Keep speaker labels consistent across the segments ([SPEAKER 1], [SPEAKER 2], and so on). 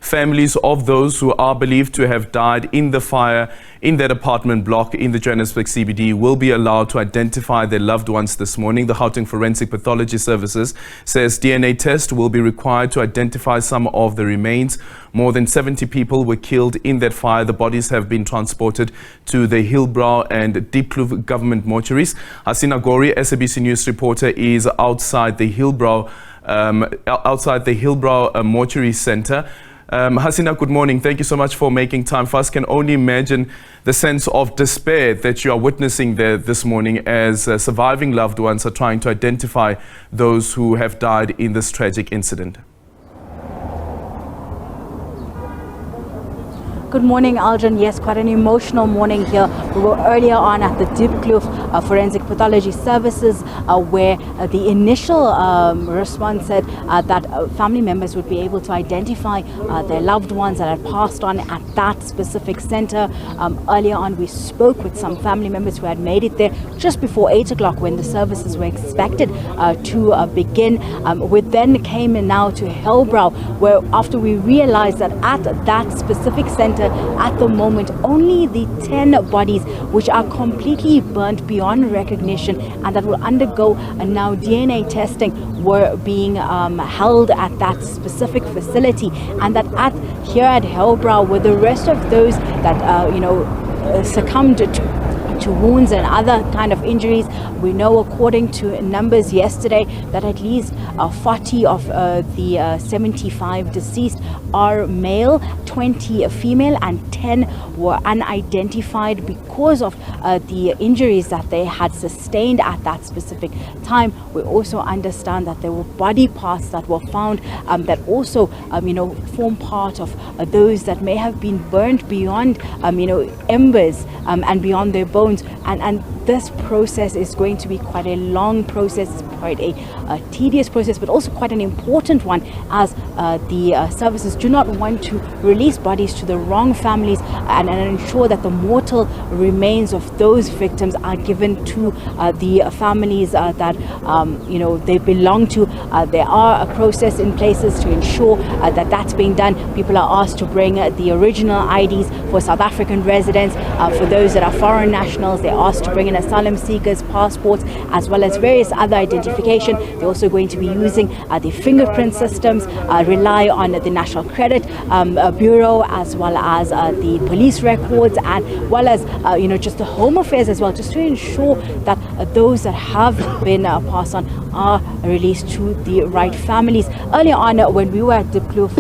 [SPEAKER 1] Families of those who are believed to have died in the fire in that apartment block in the Johannesburg CBD will be allowed to identify their loved ones this morning. The Gauteng Forensic Pathology Services says DNA test will be required to identify some of the remains. More than 70 people were killed in that fire. The bodies have been transported to the Hillbrow and Diepkloof government mortuaries. Hasina, Gori, SABC News reporter, is outside the Hillbrow mortuary centre. Hasina, good morning. Thank you so much for making time for us. Can only imagine the sense of despair that you are witnessing there this morning as surviving loved ones are trying to identify those who have died in this tragic incident.
[SPEAKER 2] Good morning, Aldrin. Yes, quite an emotional morning here. We were earlier on at the Diepkloof Forensic Pathology Services where the initial response said that family members would be able to identify their loved ones that had passed on at that specific center. Earlier on, we spoke with some family members who had made it there just before 8 o'clock when the services were expected to begin. We then came in now to Hillbrow, where after we realized that at that specific center, at the moment, only the 10 bodies which are completely burnt beyond recognition and that will undergo now DNA testing were being held at that specific facility, and that here at Hillbrow were the rest of those that succumbed to wounds and other kind of injuries. We know, according to numbers yesterday, that at least 40 of the 75 deceased are male, 20 female, and 10 were unidentified because of the injuries that they had sustained at that specific time. We also understand that there were body parts that were found that also form part of those that may have been burnt beyond embers and beyond their bones. And this process is going to be quite a long process, quite a tedious process, but also quite an important one, as the services do not want to release bodies to the wrong families and ensure that the mortal remains of those victims are given to the families that they belong to. There are a process in places to ensure that that's being done. People are asked to bring the original IDs for South African residents. For those that are foreign nationals, they're asked to bring in asylum seekers' passports, as well as various other identification. They're also going to be using the fingerprint systems, rely on the National Credit Bureau, as well as the police records, and well as just the Home Affairs as well, just to ensure that those that have been passed on are released to the right families. Earlier on, when we were at Diepkloof,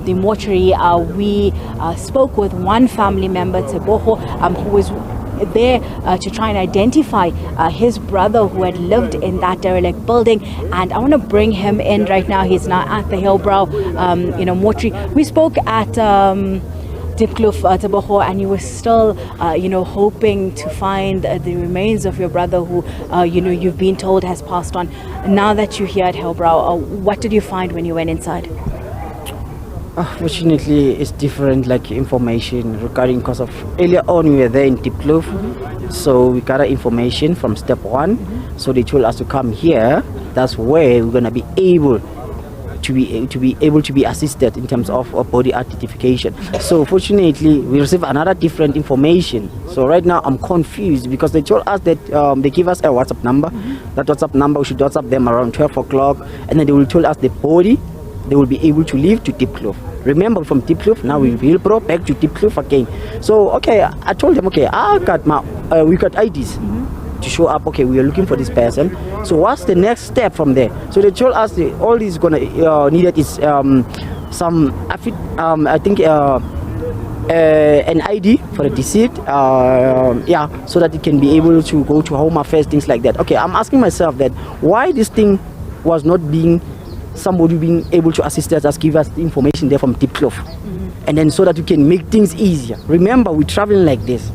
[SPEAKER 2] the mortuary, we spoke with one family member, Teboho, who was there to try and identify his brother who had lived in that derelict building, and I want to bring him in right now. He's now at the Hillbrow mortuary. We spoke at Diepkloof, Teboho, and you were still hoping to find the remains of your brother who you've been told has passed on. Now that you're here at Hillbrow, what did you find when you went inside?
[SPEAKER 3] Fortunately, it's different information regarding, because of earlier on we were there in Diepkloof, so we got information from step one. So they told us to come here. That's where we're gonna be able to be assisted in terms of body identification. So fortunately, we received another different information. So right now I'm confused because they told us that they give us a WhatsApp number. That WhatsApp number, we should WhatsApp them around 12 o'clock, and then they will tell us the body. They will be able to leave to Diepkloof. Remember, from Diepkloof, now we will go back to Diepkloof again. So, okay, I told them, okay, I got we got IDs to show up. Okay, we are looking for this person. So, what's the next step from there? So, they told us all this needed is some, I think, an ID for the deceased, so that it can be able to go to Home Affairs, things like that. Okay, I'm asking myself that why this thing was not being somebody being able to assist us, give us the information there from Diepkloof, and then so that we can make things easier. Remember, we're traveling like this,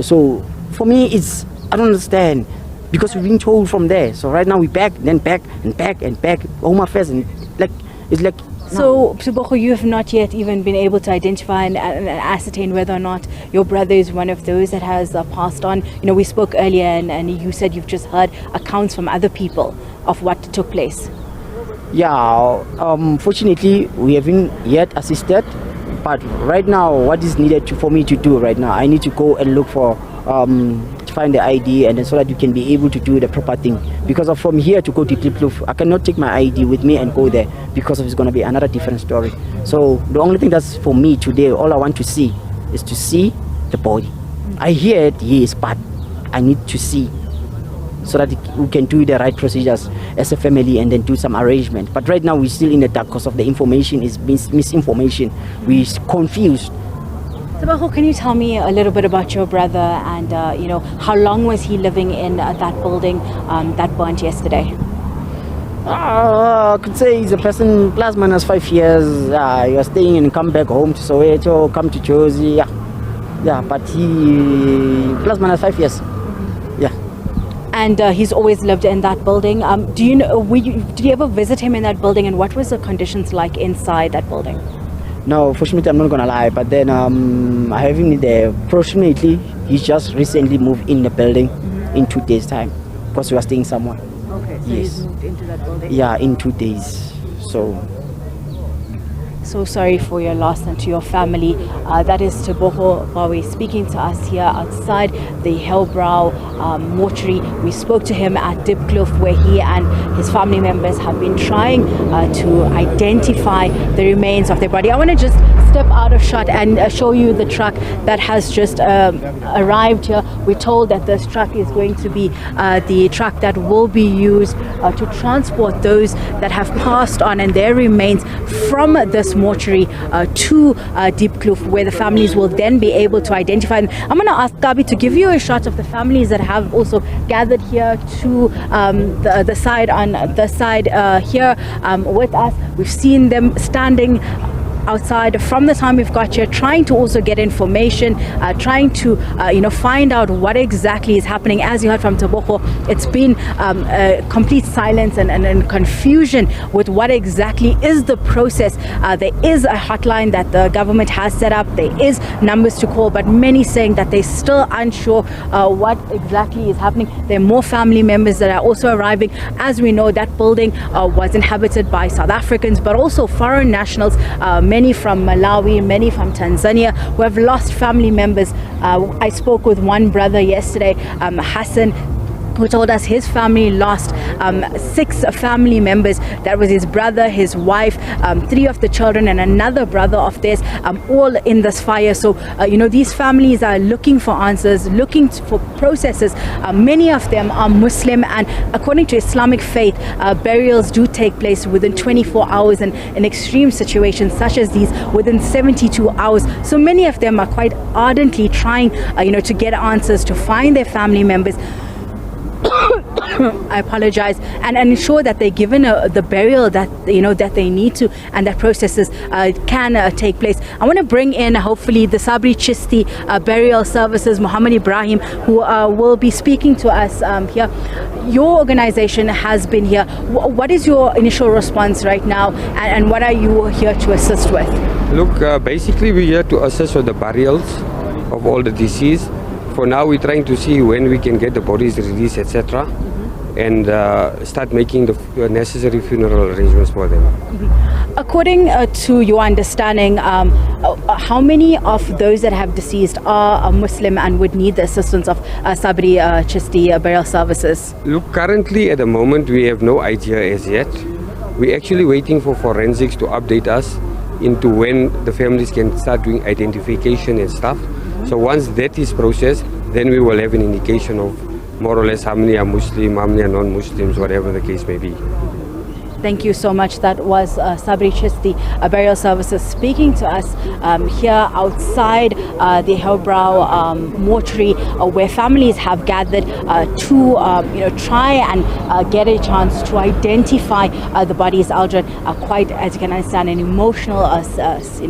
[SPEAKER 3] so for me I don't understand, because we've been told from there. So right now we back, then back and back and back, Home Affairs, and it's like.
[SPEAKER 2] So, Teboho, you have not yet even been able to identify and ascertain whether or not your brother is one of those that has passed on. We spoke earlier and you said you've just heard accounts from other people of what took place.
[SPEAKER 3] Yeah, fortunately, we haven't yet assisted. But right now, what is needed for me to do right now, I need to go and look for, to find the ID, and then so that you can be able to do the proper thing. Because from here to go to Diepkloof, I cannot take my ID with me and go there because it's going to be another different story. So the only thing that's for me today, all I want to see is to see the body. I hear it, yes, but I need to see so that we can do the right procedures as a family and then do some arrangement. But right now we're still in the dark because of the information is misinformation. We're confused.
[SPEAKER 2] Tebogo, can you tell me a little bit about your brother and how long was he living in that building that burnt yesterday?
[SPEAKER 3] I could say he's a person plus minus 5 years. He was staying and come back home to Soweto, come to Jozi. Yeah, but he plus minus 5 years. Yeah.
[SPEAKER 2] And he's always lived in that building. Do you know? Did you ever visit him in that building? And what was the conditions like inside that building?
[SPEAKER 3] No, fortunately, I'm not gonna lie. But then I have him there. Fortunately, he's just recently moved in the building in 2 days' time because we were staying somewhere.
[SPEAKER 2] Okay, so
[SPEAKER 3] yes.
[SPEAKER 2] he's moved into that building.
[SPEAKER 3] Yeah, in 2 days.
[SPEAKER 2] So sorry for your loss and to your family. That is Tebogo Bawe speaking to us here outside the Hillbrow mortuary. We spoke to him at Diepkloof, where he and his family members have been trying to identify the remains of their body. I want to just step out of shot and show you the truck that has just arrived here. We're told that this truck is going to be the truck that will be used to transport those that have passed on and their remains from this mortuary to Diepkloof, where the families will then be able to identify them. I'm going to ask Gabi to give you a shot of the families that have also gathered here to the side on the side here with us. We've seen them standing outside from the time we've got here, trying to also get information, trying to find out what exactly is happening. As you heard from Tebogo, it's been complete silence and confusion with what exactly is the process. There is a hotline that the government has set up. There is numbers to call, but many saying that they're still unsure what exactly is happening. There are more family members that are also arriving. As we know, that building was inhabited by South Africans, but also foreign nationals, many from Malawi, many from Tanzania, who have lost family members. I spoke with one brother yesterday, Hassan, who told us his family lost 6 family members. That was his brother, his wife, 3 of the children, and another brother of theirs, all in this fire. So, these families are looking for answers, looking for processes. Many of them are Muslim, and according to Islamic faith, burials do take place within 24 hours, and in extreme situations such as these, within 72 hours. So many of them are quite ardently trying, to get answers, to find their family members. I apologize, and ensure that they're given the burial that that they need to, and that processes can take place. I want to bring in hopefully the SABC Burial Services, Muhammad Ibrahim, who will be speaking to us here. Your organization has been here. What is your initial response right now, and what are you here to assist with?
[SPEAKER 4] Look, basically we're here to assist with the burials of all the deceased. For now, we're trying to see when we can get the bodies released, etc., and start making the necessary funeral arrangements for them.
[SPEAKER 2] According to your understanding, how many of those that have deceased are Muslim and would need the assistance of SABC Burial Services?
[SPEAKER 4] Look, currently at the moment, we have no idea as yet. We're actually waiting for forensics to update us into when the families can start doing identification and stuff. So once that is processed, then we will have an indication of more or less how many are Muslim, how many are non-Muslims, whatever the case may be.
[SPEAKER 2] Thank you so much. That was SABC Burial Services speaking to us here outside the Hillbrow mortuary, where families have gathered to try and get a chance to identify the bodies. Aldrin, quite, as you can understand, an emotional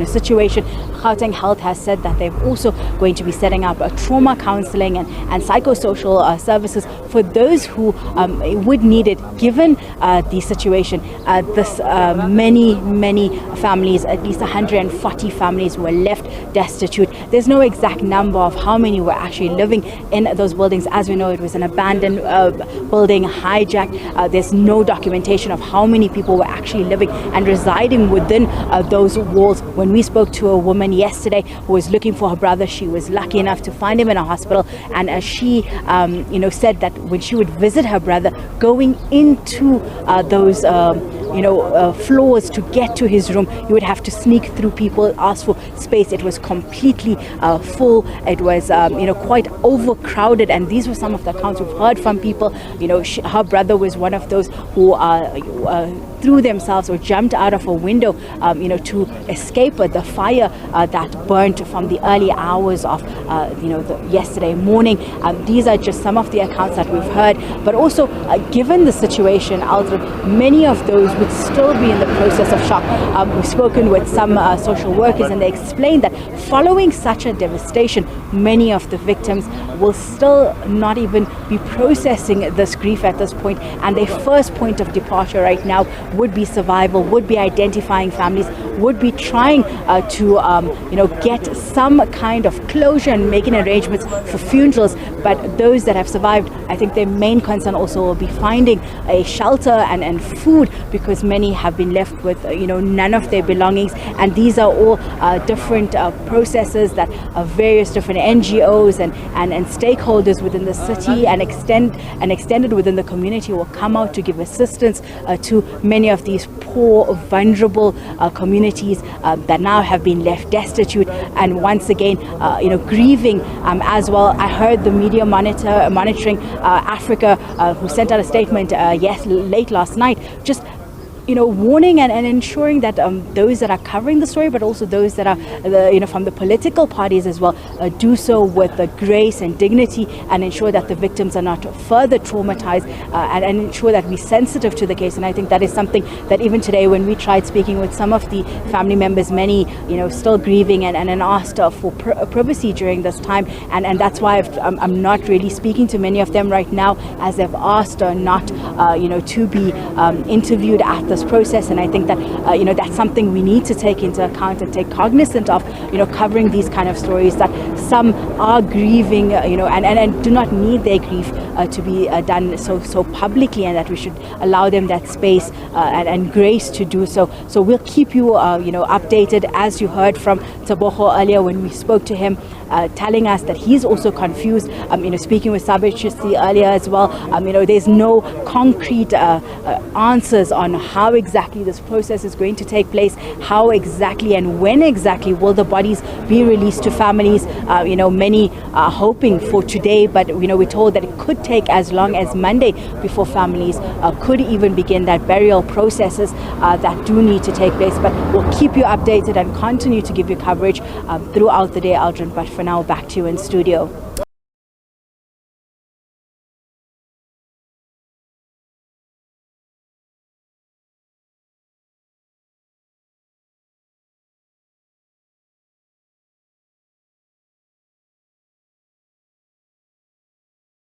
[SPEAKER 2] situation. Gauteng Health has said that they're also going to be setting up trauma counseling and psychosocial services for those who would need it, given the situation many families, at least 140 families, were left destitute. There's no exact number of how many were actually living in those buildings. As we know, it was an abandoned building, hijacked. There's no documentation of how many people were actually living and residing within those walls. When we spoke to a woman yesterday who was looking for her brother, she was lucky enough to find him in a hospital, and she said that when she would visit her brother, going into those floors to get to his room, you would have to sneak through people, ask for space. It was completely full. It was quite overcrowded, and these were some of the accounts we've heard from people. Her brother was one of those who threw themselves or jumped out of a window to escape the fire that burnt from the early hours of yesterday morning. These are just some of the accounts that we've heard, but also given the situation, Aldrin, many of those would still be in the process of shock. We've spoken with some social workers, and they explained that following such a devastation, many of the victims will still not even be processing this grief at this point, and their first point of departure right now would be survival, would be identifying families, would be trying to get some kind of closure and making arrangements for funerals. But those that have survived, I think their main concern also will be finding a shelter and food, because many have been left with none of their belongings. And these are all different processes that various different NGOs and stakeholders within the city and extended within the community will come out to give assistance to many of these poor, vulnerable communities that now have been left destitute, and once again grieving as well. I heard the media monitoring Africa, who sent out a statement late last night, just warning and ensuring that those that are covering the story, but also those that are from the political parties as well, do so with grace and dignity, and ensure that the victims are not further traumatized, and ensure that we're sensitive to the case. And I think that is something that even today, when we tried speaking with some of the family members, many still grieving and asked for privacy during this time, and that's why I'm not really speaking to many of them right now, as they've asked not to be interviewed at this process. And I think that that's something we need to take into account and take cognizant of, covering these kind of stories, that some are grieving and do not need their grief to be done so publicly, and that we should allow them that space and grace to do so. So we'll keep you updated, as you heard from Tebogo earlier when we spoke to him, telling us that he's also confused. Speaking with SABC earlier as well, there's no concrete answers on how exactly this process is going to take place, how exactly and when exactly will the bodies be released to families. Many are hoping for today, but we're told that it could take as long as Monday before families could even begin that burial processes that do need to take place. But we'll keep you updated and continue to give you coverage throughout the day, Aldrin. But for now, back to you in studio.